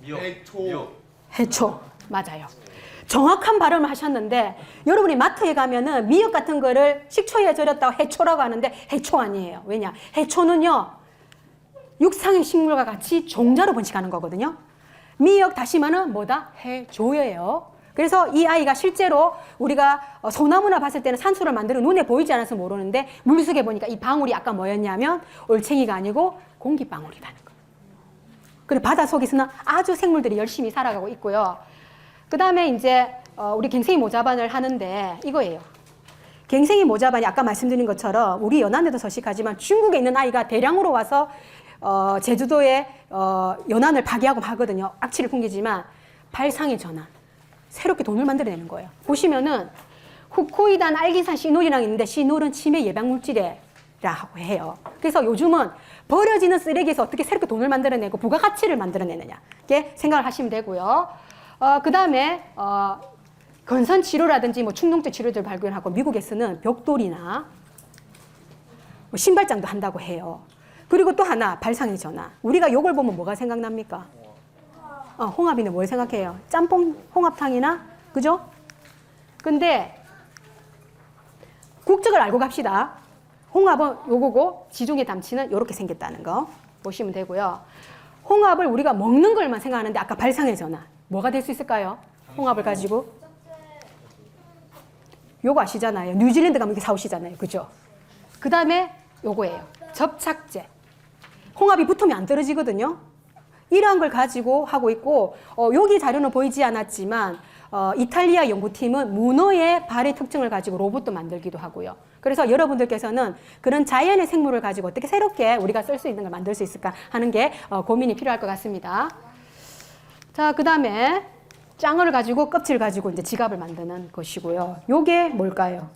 미역. 해초. 해초. 맞아요. 정확한 발음을 하셨는데 여러분이 마트에 가면은 미역 같은 거를 식초에 절였다고 해초라고 하는데 해초 아니에요. 왜냐? 해초는요. 육상의 식물과 같이 종자로 번식하는 거거든요. 미역 다시마는 뭐다? 해조예요. 그래서 이 아이가 실제로 우리가 소나무나 봤을 때는 산수를 만들어 눈에 보이지 않아서 모르는데 물속에 보니까 이 방울이 아까 뭐였냐면 올챙이가 아니고 공기방울이라는 거. 그리고 바다 속에서는 아주 생물들이 열심히 살아가고 있고요. 그 다음에 이제 우리 갱생이 모자반을 하는데 이거예요. 갱생이 모자반이 아까 말씀드린 것처럼 우리 연안에도 서식하지만 중국에 있는 아이가 대량으로 와서 제주도에 연안을 파괴하고 하거든요. 악취를 풍기지만 발상의 전환. 새롭게 돈을 만들어내는 거예요. 보시면은 후코이단, 알기산, 시놀이랑 있는데 시놀은 치매 예방 물질이라고 해요. 그래서 요즘은 버려지는 쓰레기에서 어떻게 새롭게 돈을 만들어내고 부가가치를 만들어내느냐 이렇게 생각을 하시면 되고요. 그 다음에 건선 치료라든지 뭐 충농증 치료들 발견하고 미국에서는 벽돌이나 뭐 신발장도 한다고 해요. 그리고 또 하나 발상의 전환. 우리가 요걸 보면 뭐가 생각납니까? 홍합이네. 뭘 생각해요? 짬뽕 홍합탕이나 그죠? 근데 국적을 알고 갑시다. 홍합은 요거고 지중해 담치는 요렇게 생겼다는 거 보시면 되고요. 홍합을 우리가 먹는 걸만 생각하는데 아까 발상의 전환 뭐가 될 수 있을까요? 홍합을 가지고 요거 아시잖아요. 뉴질랜드 가면 이렇게 사오시잖아요. 그죠? 그 다음에 요거예요. 접착제. 홍합이 붙으면 안 떨어지거든요. 이러한 걸 가지고 하고 있고 여기 자료는 보이지 않았지만 이탈리아 연구팀은 문어의 발의 특징을 가지고 로봇도 만들기도 하고요. 그래서 여러분들께서는 그런 자연의 생물을 가지고 어떻게 새롭게 우리가 쓸 수 있는 걸 만들 수 있을까 하는 게 고민이 필요할 것 같습니다. 자, 그 다음에 짱어를 가지고 껍질을 가지고 이제 지갑을 만드는 것이고요. 요게 뭘까요?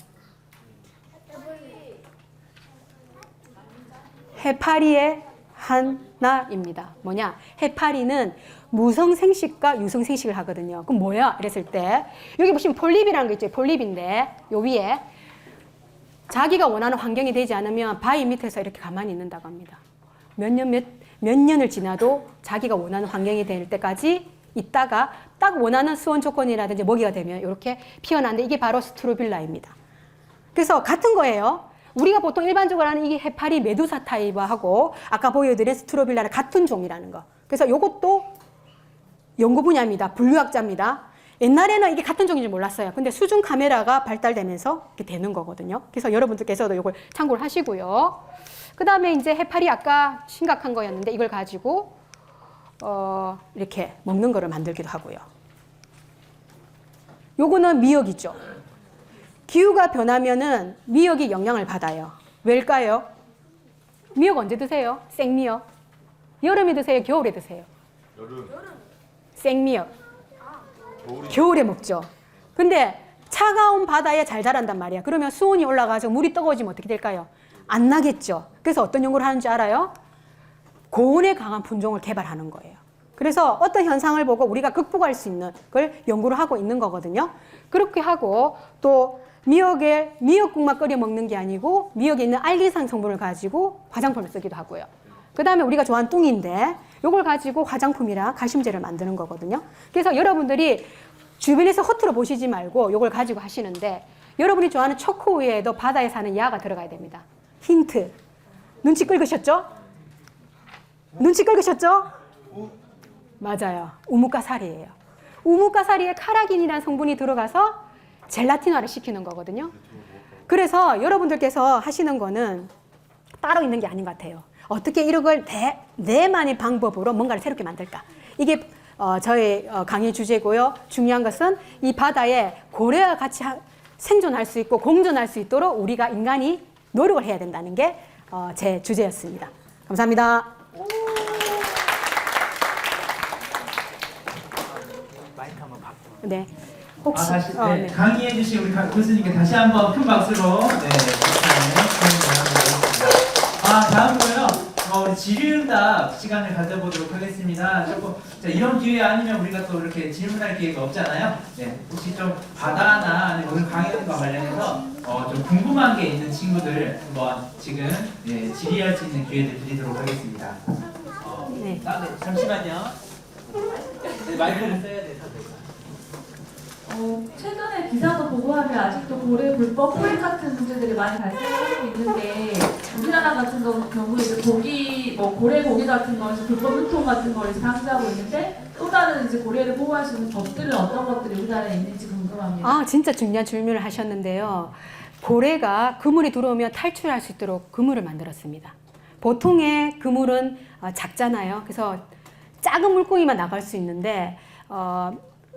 해파리의 하나입니다. 뭐냐? 해파리는 무성생식과 유성생식을 하거든요. 그럼 뭐야? 이랬을 때 여기 보시면 폴립이라는 거 있죠. 폴립인데 요 위에 자기가 원하는 환경이 되지 않으면 바위 밑에서 이렇게 가만히 있는다고 합니다. 몇 년을 지나도 자기가 원하는 환경이 될 때까지 있다가 딱 원하는 수온 조건이라든지 먹이가 되면 이렇게 피어나는데 이게 바로 스트로빌라입니다. 그래서 같은 거예요. 우리가 보통 일반적으로 하는 이게 해파리 메두사 타입하고 아까 보여드린 스트로빌라는 같은 종이라는 거. 그래서 이것도 연구 분야입니다. 분류학자입니다. 옛날에는 이게 같은 종인지 몰랐어요. 근데 수중 카메라가 발달되면서 이렇게 되는 거거든요. 그래서 여러분들께서도 이걸 참고를 하시고요. 그 다음에 이제 해파리 아까 심각한 거였는데 이걸 가지고 이렇게 먹는 거를 만들기도 하고요. 요거는 미역이죠. 기후가 변하면은 미역이 영향을 받아요. 왜일까요? 미역 언제 드세요? 생미역. 여름에 드세요? 겨울에 드세요? 여름. 생미역. 겨울에 먹죠. 근데 차가운 바다에 잘 자란단 말이야. 그러면 수온이 올라가서 물이 뜨거워지면 어떻게 될까요? 안 나겠죠. 그래서 어떤 연구를 하는지 알아요? 고온에 강한 품종을 개발하는 거예요. 그래서 어떤 현상을 보고 우리가 극복할 수 있는 걸 연구를 하고 있는 거거든요. 그렇게 하고 또 미역국만 끓여 먹는 게 아니고 미역에 있는 알기산 성분을 가지고 화장품을 쓰기도 하고요. 그 다음에 우리가 좋아하는 뚱인데 이걸 가지고 화장품이랑 가심제를 만드는 거거든요. 그래서 여러분들이 주변에서 허투루 보시지 말고 이걸 가지고 하시는데 여러분이 좋아하는 초코우유에도 바다에 사는 야가 들어가야 됩니다. 힌트. 눈치 끌으셨죠? 눈치 끌으셨죠? 맞아요. 우뭇가사리예요. 우뭇가사리에 카라긴이라는 성분이 들어가서 젤라틴화를 시키는 거거든요. 그래서 여러분들께서 하시는 거는 따로 있는 게 아닌 것 같아요. 어떻게 이런 걸 내만의 방법으로 뭔가를 새롭게 만들까? 이게 저의 강의 주제고요. 중요한 것은 이 바다에 고래와 같이 생존할 수 있고 공존할 수 있도록 우리가 인간이 노력을 해야 된다는 게 제 주제였습니다. 감사합니다. 네. 혹시 다시 네, 네. 강의해 주신 우리 교수님께 다시 한번 큰 박수로 네, 다음으로요. 우리 질의응답 시간을 가져보도록 하겠습니다. 조금 이런 기회 아니면 우리가 또 이렇게 질문할 기회가 없잖아요. 네, 혹시 좀 바다나 아니면 오늘 강의과 관련해서 좀 궁금한 게 있는 친구들 한번 지금 질의할 수 있는 기회를 드리도록 하겠습니다. 네. 잠시만요. 네, 마이크를 써야 돼서. 최근에 기사도 보고 하면 아직도 고래 불법 포획 같은 문제들이 많이 발생하고 있는데 우리나라 같은 경우에 이제 고기, 고래 고기 같은 거에서 불법 유통 같은 걸 이제 방지하고 있는데 또 다른 이제 고래를 보호할 수 있는 법들은 어떤 것들이 우리나라에 있는지 궁금합니다. 아, 진짜 중요한 질문을 하셨는데요. 고래가 그물이 들어오면 탈출할 수 있도록 그물을 만들었습니다. 보통의 그물은 작잖아요. 그래서 작은 물고기만 나갈 수 있는데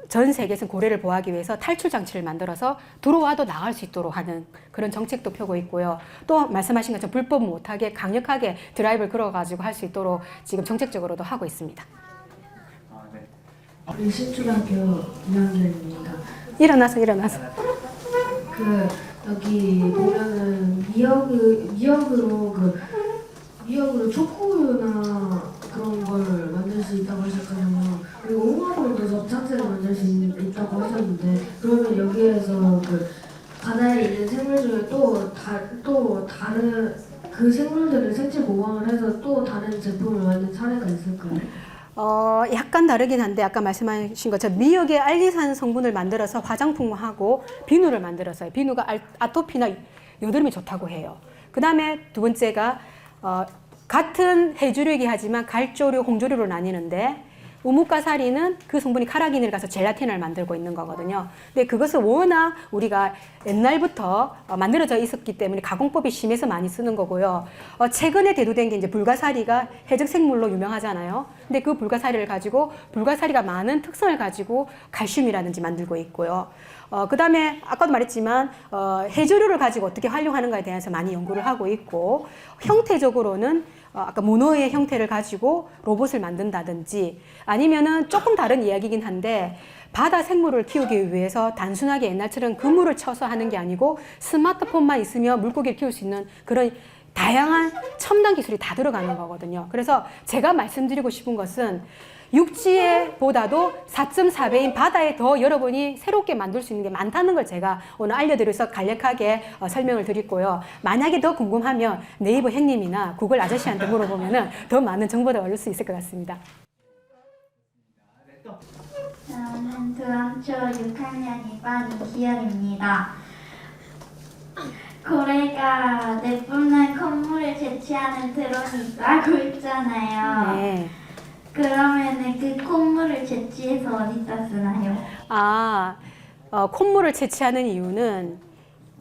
전 세계에서 고래를 보호하기 위해서 탈출 장치를 만들어서 들어와도 나갈 수 있도록 하는 그런 정책도 펴고 있고요. 또 말씀하신 것처럼 불법 못하게 강력하게 드라이브를 걸어가지고 할 수 있도록 지금 정책적으로도 하고 있습니다. 우리 신초등학교 2학년입니다. 일어나서. 여기 보면은 미역으로 초코우유나 그런 걸 만들 수 있다고 하셨잖아요. 그리고 홍합으로도 접착제를 만들 수 있다고 하셨는데 그러면 여기에서 바다에 있는 생물 중에 또 다른 그 생물들을 생체 보강을 해서 또 다른 제품을 만든 사례가 있을까요? 약간 다르긴 한데 아까 말씀하신 것처럼 미역의 알리산 성분을 만들어서 화장품하고 비누를 만들었어요. 비누가 아토피나 여드름이 좋다고 해요. 그 다음에 두 번째가 같은 해조류이긴 하지만 갈조류, 홍조류로 나뉘는데 우뭇가사리는 그 성분이 카라기니를 가서 젤라틴을 만들고 있는 거거든요. 근데 그것은 워낙 우리가 옛날부터 만들어져 있었기 때문에 가공법이 심해서 많이 쓰는 거고요. 최근에 대두된 게 이제 불가사리가 해적 생물로 유명하잖아요. 근데 그 불가사리를 가지고 불가사리가 많은 특성을 가지고 칼슘이라든지 만들고 있고요. 그 다음에 아까도 말했지만 해조류를 가지고 어떻게 활용하는가에 대해서 많이 연구를 하고 있고 형태적으로는 아까 문어의 형태를 가지고 로봇을 만든다든지 아니면은 조금 다른 이야기긴 한데 바다 생물을 키우기 위해서 단순하게 옛날처럼 그물을 쳐서 하는 게 아니고 스마트폰만 있으면 물고기를 키울 수 있는 그런 다양한 첨단 기술이 다 들어가는 거거든요. 그래서 제가 말씀드리고 싶은 것은 육지에 보다도 4.4배인 바다에 더 여러분이 새롭게 만들 수 있는 게 많다는 걸 제가 오늘 알려드려서 간략하게 설명을 드렸고요. 만약에 더 궁금하면 네이버 형님이나 구글 아저씨한테 물어보면 더 많은 정보를 얻을 수 있을 것 같습니다. 저는 두암초 6학년 2반 이희영입니다. 고래가 내뿜는 콧물을 제치하는 드론이 있다고 했잖아요. 네. 그러면은 그 콧물을 제치해서 어디다 쓰나요? 콧물을 채취하는 이유는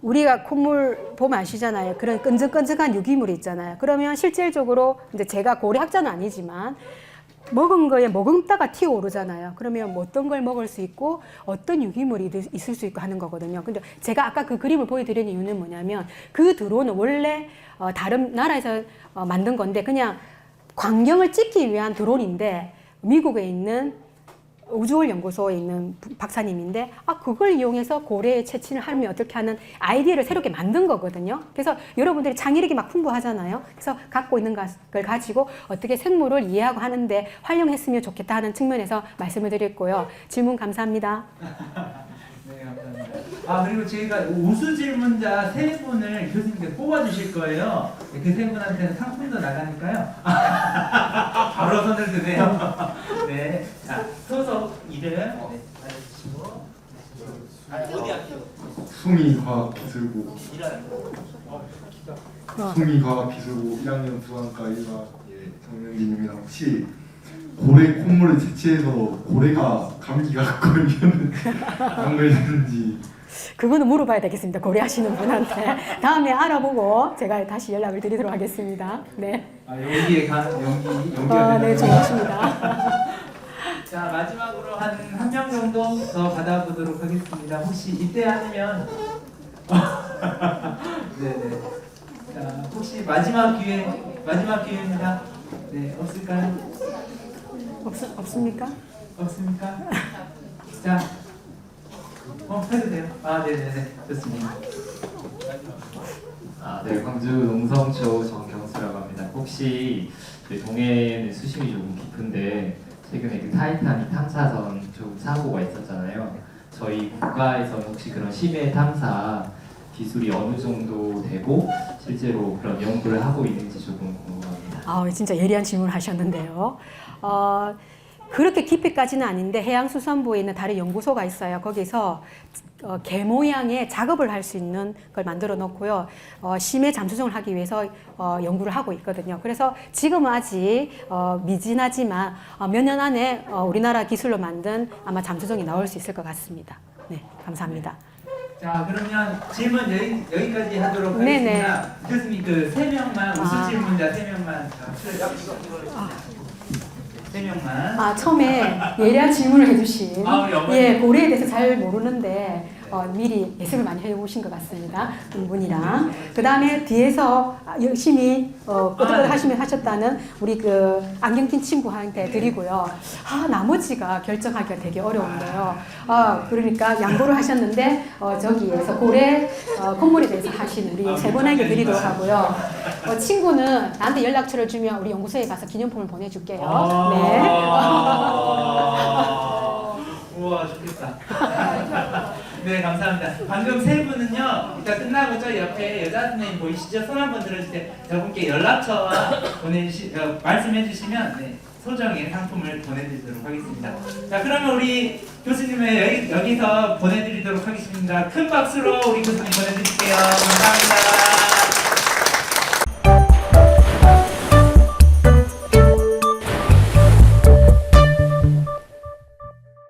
우리가 콧물 보면 아시잖아요. 그런 끈적끈적한 유기물이 있잖아요. 그러면 실질적으로 이제 제가 고래학자는 아니지만 먹은 거에 머금다가 튀어오르잖아요. 그러면 뭐 어떤 걸 먹을 수 있고 어떤 유기물이 있을 수 있고 하는 거거든요. 근데 제가 아까 그 그림을 보여드린 이유는 뭐냐면 그 드론은 원래 다른 나라에서 만든 건데 그냥 광경을 찍기 위한 드론인데 미국에 있는 우주월 연구소에 있는 박사님인데 그걸 이용해서 고래의 채취를 하면 어떻게 하는 아이디어를 새롭게 만든 거거든요. 그래서 여러분들이 창의력이 막 풍부하잖아요. 그래서 갖고 있는 걸 가지고 어떻게 생물을 이해하고 하는데 활용했으면 좋겠다 하는 측면에서 말씀을 드렸고요. 질문 감사합니다. 네, 감사합니다. 그리고 저희가 우수 질문자 3분을 교수님께서 뽑아주실 거예요. 그 3분한테는 상품도 나가니까요. 바로 손을 드세요. 네. 자, 소속 이름 알려주시고. 어디 학교? 숭이과학기술고 이런. 숭이과학기술고 1학년 부안과 1과 정명진입니다. 혹시 고래 콧물을 채취해서 고래가 감기가 걸리는 안 걸리는지 그거는 물어봐야 되겠습니다. 고려하시는 분한테. 다음에 알아보고 제가 다시 연락을 드리도록 하겠습니다. 네. 연기가 네, 좋습니다. 자, 마지막으로 한 명 정도 더 받아보도록 하겠습니다. 혹시 이때 아니면 네네. 자, 혹시 마지막 기회 마지막 기회입니다. 네, 없을까요? 없습니까? 없습니까? 자, 해도 돼요. 아, 네네네, 좋습니다. 네, 광주 농성초 정경수라고 합니다. 혹시 저희 동해는 수심이 조금 깊은데 최근에 그 타이타닉 탐사선 좀 사고가 있었잖아요. 저희 국가에서는 혹시 그런 심해 탐사 기술이 어느 정도 되고 실제로 그런 연구를 하고 있는지 조금 궁금합니다. 아, 진짜 예리한 질문을 하셨는데요. 그렇게 깊이까지는 아닌데 해양수산부에 있는 다른 연구소가 있어요. 거기서 개 모양의 작업을 할 수 있는 걸 만들어 놓고요. 심해 잠수정을 하기 위해서 연구를 하고 있거든요. 그래서 지금은 아직 미진하지만 몇 년 안에 우리나라 기술로 만든 아마 잠수정이 나올 수 있을 것 같습니다. 네, 감사합니다. 자, 그러면 질문 여기까지 하도록 네네. 하겠습니다. 교수님 그 3명만 우수 질문자 3명만 세 명만. 처음에 예리한 질문을 해주신 우리 어머니. 예, 고래에 대해서 잘 모르는데 미리 예습을 많이 해오신 것 같습니다. 분이랑 그 다음에 뒤에서 열심히 끄덕끄덕 하셨다는 우리 그 안경 낀 친구한테 드리고요. 나머지가 결정하기가 되게 어려운데요. 그러니까 양보를 하셨는데 저기에서 고래 콧물에 대해서 하신 우리 세 분에게 드리도록 하고요. 친구는 나한테 연락처를 주면 우리 연구소에 가서 기념품을 보내줄게요. 네. 우와, 좋겠다. 네, 감사합니다. 방금 세 분은요, 이따 끝나고 저 옆에 여자 선생님 보이시죠? 손 한번 들어주세요. 저분께 연락처와 말씀해 주시면 네, 소정의 상품을 보내드리도록 하겠습니다. 자, 그러면 우리 교수님을 여기서 보내드리도록 하겠습니다. 큰 박수로 우리 교수님 보내드릴게요. 감사합니다.